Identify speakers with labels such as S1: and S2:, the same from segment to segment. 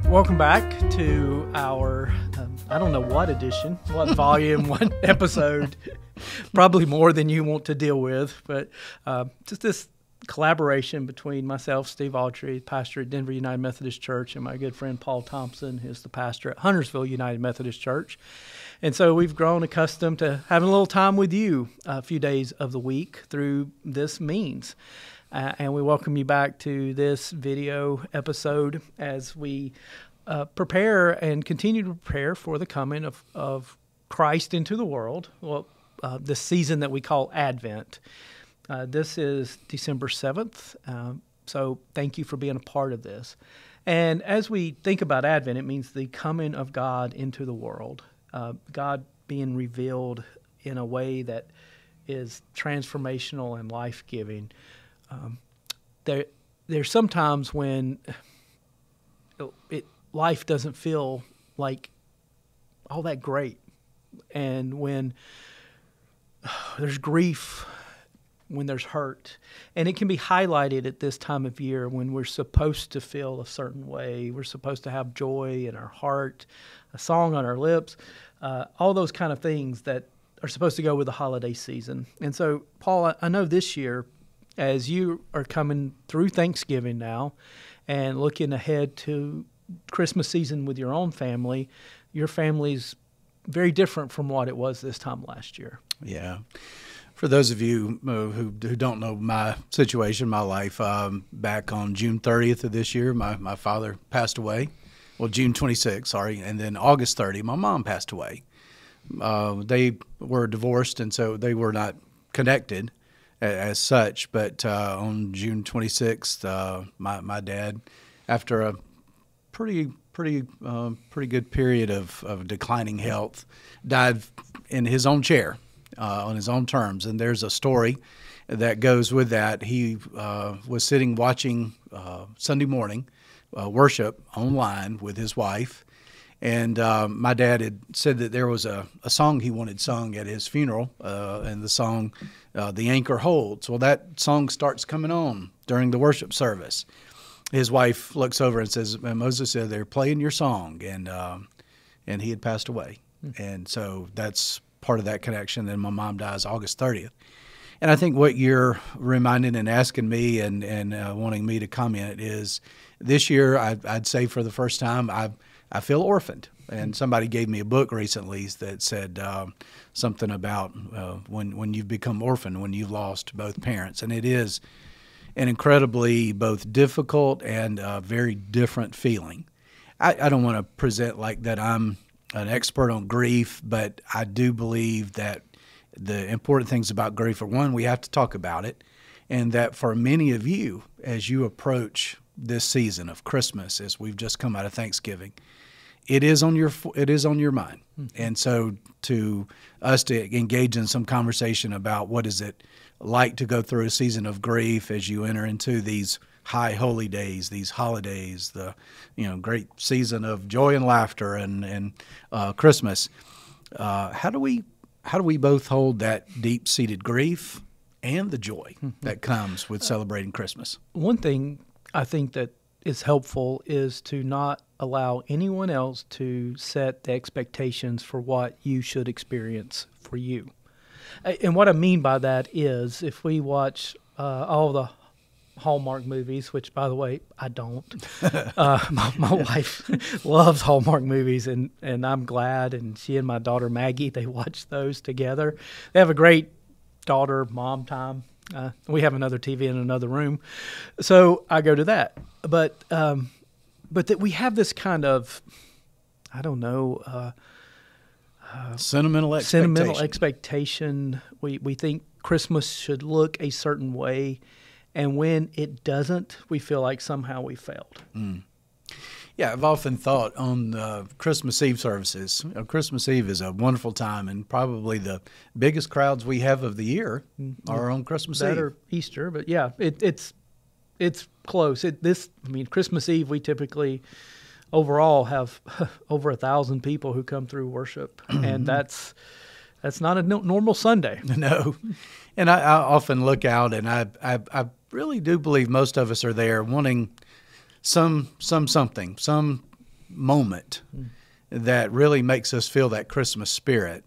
S1: Welcome back to our, I don't know what edition, what volume, what episode, probably more than you want to deal with, but just this collaboration between myself, Steve Autrey, pastor at Denver United Methodist Church, and my good friend Paul Thompson, who's the pastor at Huntersville United Methodist Church. And so we've grown accustomed to having a little time with you a few days of the week through this means. And we welcome you back to this video episode as we prepare and continue to prepare for the coming of Christ into the world, this season that we call Advent. This is December 7th, so thank you for being a part of this. And as we think about Advent, it means the coming of God into the world, God being revealed in a way that is transformational and life-giving. There's sometimes when life doesn't feel like all that great, and when there's grief, when there's hurt, and it can be highlighted at this time of year when we're supposed to feel a certain way. We're supposed to have joy in our heart, a song on our lips, all those kind of things that are supposed to go with the holiday season. And so, Paul, I know this year, as you are coming through Thanksgiving now and looking ahead to Christmas season with your own family, your family's very different from what it was this time last year.
S2: Yeah. For those of you who don't know my situation, my life, back on June 30th of this year, my father passed away. Well, June 26th, sorry. And then August 30th, my mom passed away. They were divorced, and so they were not connected as such, but on June 26th, my dad, after a pretty good period of declining health, died in his own chair, on his own terms. And there's a story that goes with that. He was sitting watching Sunday morning worship online with his wife, and my dad had said that there was a song he wanted sung at his funeral, and the song, The Anchor Holds. Well, that song starts coming on during the worship service. His wife looks over and says, Moses said, they're playing your song, and he had passed away. And so that's part of that connection. Then my mom dies August 30th. And I think what you're reminding and asking me and wanting me to comment is this year, I'd say for the first time, I feel orphaned. And somebody gave me a book recently that said something about when you've become orphaned, when you've lost both parents. And it is an incredibly both difficult and very different feeling. I don't want to present like that I'm an expert on grief, but I do believe that the important things about grief are, one, we have to talk about it, and that for many of you, as you approach this season of Christmas, as we've just come out of Thanksgiving, it is on your mind. Mm-hmm. And so to us to engage in some conversation about what is it like to go through a season of grief as you enter into these high holy days, these holidays, the great season of joy and laughter and Christmas. How do we both hold that deep-seated grief and the joy that comes with celebrating Christmas?
S1: One thing I think that is helpful is to not allow anyone else to set the expectations for what you should experience for you. And what I mean by that is if we watch all the Hallmark movies, which, by the way, I don't. My wife loves Hallmark movies, and I'm glad. And she and my daughter Maggie, they watch those together. They have a great daughter-mom time. We have another TV in another room, so I go to that. But that we have this kind of, I don't know,
S2: sentimental
S1: expectation. We think Christmas should look a certain way, and when it doesn't, we feel like somehow we failed.
S2: Mm. Yeah, I've often thought on Christmas Eve services. Christmas Eve is a wonderful time, and probably the biggest crowds we have of the year are on Christmas Eve.
S1: Or Easter, but yeah, it's close. Christmas Eve, we typically overall have over 1,000 people who come through worship, and that's not a normal Sunday.
S2: No, and I often look out, and I really do believe most of us are there wanting something, some moment that really makes us feel that Christmas spirit.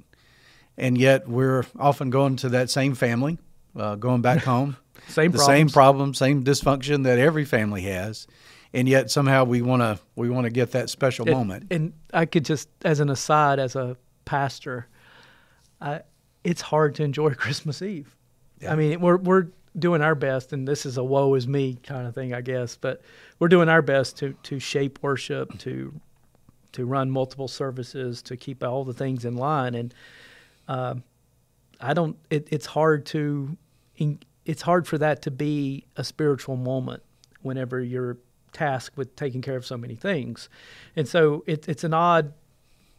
S2: And yet we're often going to that same family, going back home.
S1: Same
S2: problem, same dysfunction that every family has. And yet somehow we want to get that special moment.
S1: And I could just, as an aside, as a pastor, it's hard to enjoy Christmas Eve. Yeah. I mean, we're doing our best, and this is a woe is me kind of thing, I guess, but we're doing our best to shape worship, to run multiple services, to keep all the things in line. And it's hard for that to be a spiritual moment whenever you're tasked with taking care of so many things. And so it's an odd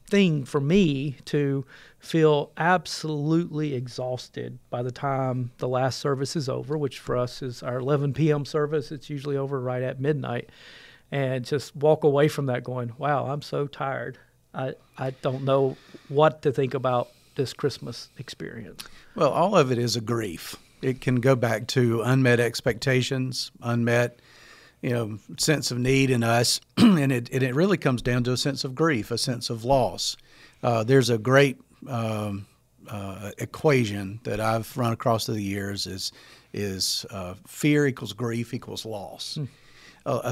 S1: thing for me to feel absolutely exhausted by the time the last service is over, which for us is our 11 p.m. service. It's usually over right at midnight, and just walk away from that going, wow, I'm so tired. I don't know what to think about this Christmas experience.
S2: Well, all of it is a grief. It can go back to unmet expectations, unmet sense of need in us, and it really comes down to a sense of grief, a sense of loss. There's a great equation that I've run across through the years is fear equals grief equals loss.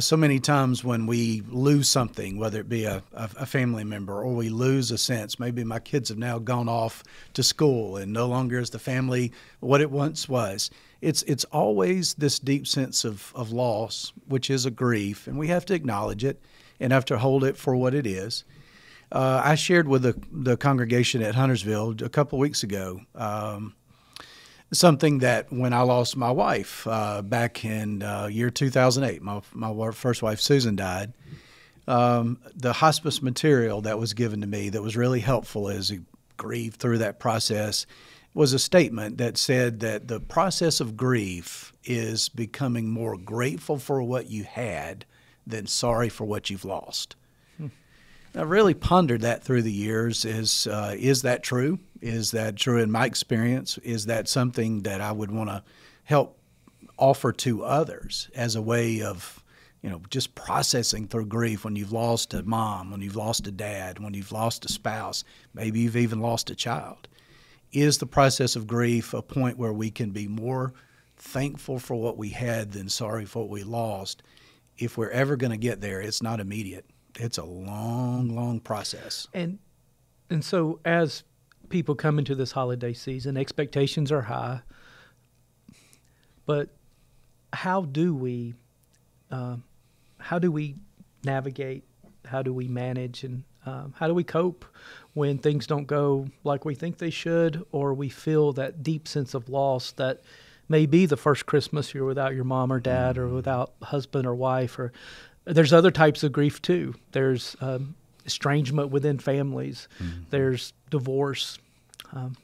S2: So many times when we lose something, whether it be a family member or we lose a sense, maybe my kids have now gone off to school and no longer is the family what it once was. It's always this deep sense of loss, which is a grief, and we have to acknowledge it and have to hold it for what it is. I shared with the congregation at Huntersville a couple of weeks ago something that when I lost my wife back in year 2008, my first wife Susan died. The hospice material that was given to me that was really helpful as I grieved through that process was a statement that said that the process of grief is becoming more grateful for what you had than sorry for what you've lost. I really pondered that through the years. Is that true? Is that true in my experience? Is that something that I would want to help offer to others as a way of, just processing through grief when you've lost a mom, when you've lost a dad, when you've lost a spouse, maybe you've even lost a child? Is the process of grief a point where we can be more thankful for what we had than sorry for what we lost? If we're ever going to get there, it's not immediate. It's a long, long process.
S1: And so as people come into this holiday season, expectations are high. But how do we navigate? How do we manage? And how do we cope when things don't go like we think they should, or we feel that deep sense of loss that may be the first Christmas you're without your mom or dad or without husband or wife? Or there's other types of grief too. There's estrangement within families. There's divorce.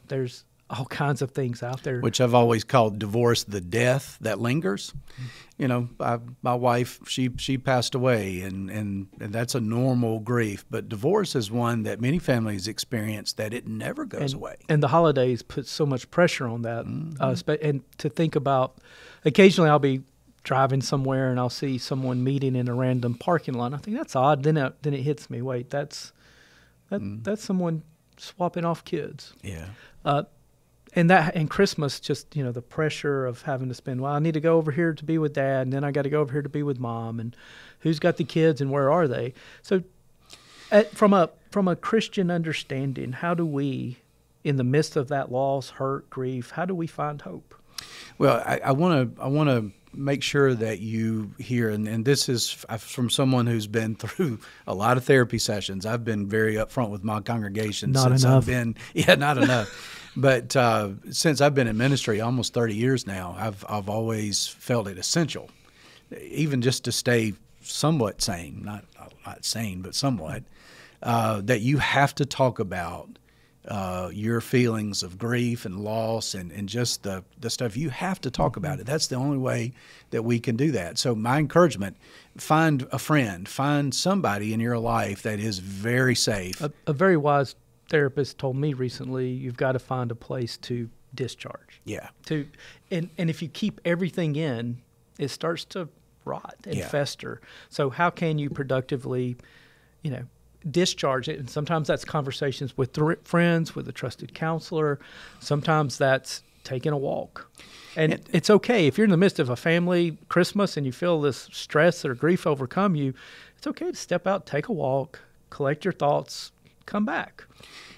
S1: There's all kinds of things out there.
S2: Which I've always called divorce the death that lingers. My wife, she passed away, and that's a normal grief. But divorce is one that many families experience that it never goes away.
S1: And the holidays put so much pressure on that. And to think about, occasionally I'll be driving somewhere and I'll see someone meeting in a random parking lot. I think that's odd. Then it hits me. Wait, that's someone swapping off kids.
S2: Yeah.
S1: And Christmas, just, the pressure of having to spend, I need to go over here to be with dad, and then I got to go over here to be with mom, and who's got the kids and where are they? So from a Christian understanding, how do we, in the midst of that loss, hurt, grief, how do we find hope?
S2: Well, I want to make sure that you hear, and this is from someone who's been through a lot of therapy sessions. I've been very upfront with my congregation.
S1: Not enough.
S2: Not enough. But since I've been in ministry almost 30 years now, I've always felt it essential, even just to stay somewhat sane, not sane, but somewhat, that you have to talk about your feelings of grief and loss and just the stuff. You have to talk about it. That's the only way that we can do that. So my encouragement, find a friend, find somebody in your life that is very safe.
S1: A very wise therapist told me recently, you've got to find a place to discharge.
S2: Yeah.
S1: And if you keep everything in, it starts to rot and fester. So how can you productively discharge it. And sometimes that's conversations with friends, with a trusted counselor. Sometimes that's taking a walk. And it's okay if you're in the midst of a family Christmas and you feel this stress or grief overcome you, it's okay to step out, take a walk, collect your thoughts, come back.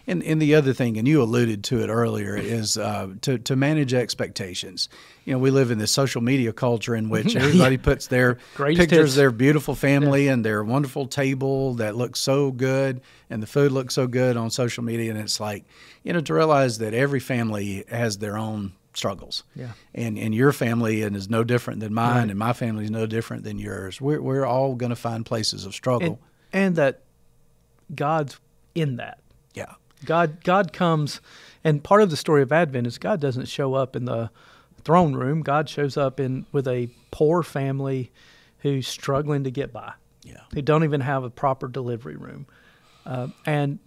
S2: And the other thing, and you alluded to it earlier, is to manage expectations. We live in this social media culture in which everybody puts their pictures of their beautiful family and their wonderful table that looks so good and the food looks so good on social media. And it's like, to realize that every family has their own struggles.
S1: Yeah.
S2: And your family is no different than mine, and my family is no different than yours. We're all going to find places of struggle.
S1: And that God's in that.
S2: Yeah.
S1: God comes, and part of the story of Advent is God doesn't show up in the throne room. God shows up with a poor family who's struggling to get by, who don't even have a proper delivery room. And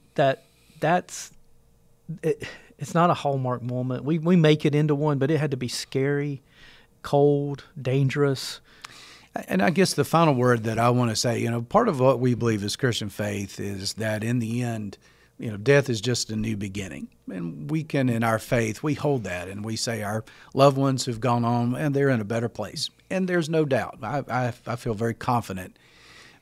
S1: it's not a Hallmark moment. We make it into one, but it had to be scary, cold, dangerous.
S2: And I guess the final word that I want to say, part of what we believe as Christian faith is that in the end, death is just a new beginning. And we can, in our faith, we hold that and we say our loved ones who've gone on and they're in a better place. And there's no doubt. I feel very confident.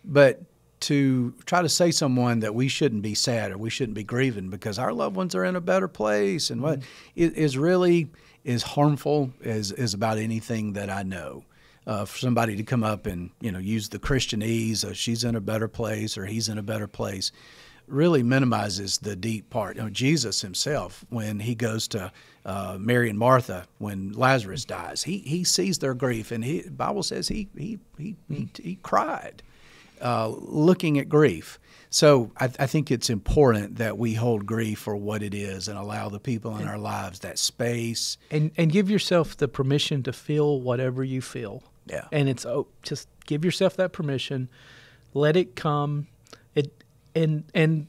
S2: But to try to say someone that we shouldn't be sad or we shouldn't be grieving because our loved ones are in a better place and what is really as harmful as about anything that I know. For somebody to come up and, use the Christianese, she's in a better place or he's in a better place, really minimizes the deep part. Jesus himself, when he goes to Mary and Martha, when Lazarus dies, he sees their grief, and the Bible says he cried, looking at grief. So I think it's important that we hold grief for what it is and allow the people in our lives that space. And
S1: give yourself the permission to feel whatever you feel.
S2: Yeah.
S1: And it's just give yourself that permission, let it come. And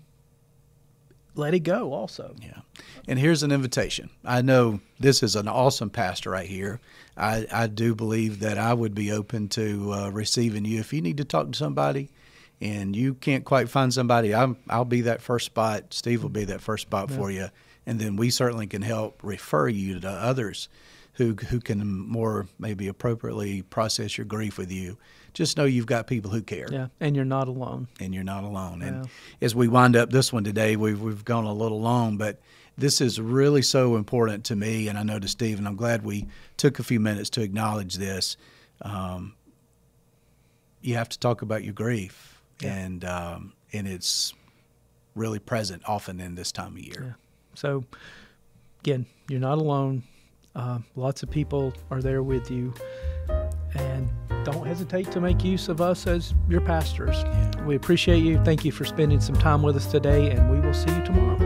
S1: let it go also.
S2: Yeah. And here's an invitation. I know this is an awesome pastor right here. I do believe that I would be open to receiving you. If you need to talk to somebody and you can't quite find somebody, I'll be that first spot. Steve will be that first spot for you. And then we certainly can help refer you to others who can more maybe appropriately process your grief with you. Just know you've got people who care.
S1: Yeah, and you're not alone.
S2: And you're not alone. And as we wind up this one today, we've gone a little long, but this is really so important to me, and I know to Steve, and I'm glad we took a few minutes to acknowledge this. You have to talk about your grief, and it's really present often in this time of year.
S1: Yeah. So, again, you're not alone. Lots of people are there with you, and don't hesitate to make use of us as your pastors.
S2: Yeah.
S1: We appreciate you. Thank you for spending some time with us today, and we will see you tomorrow.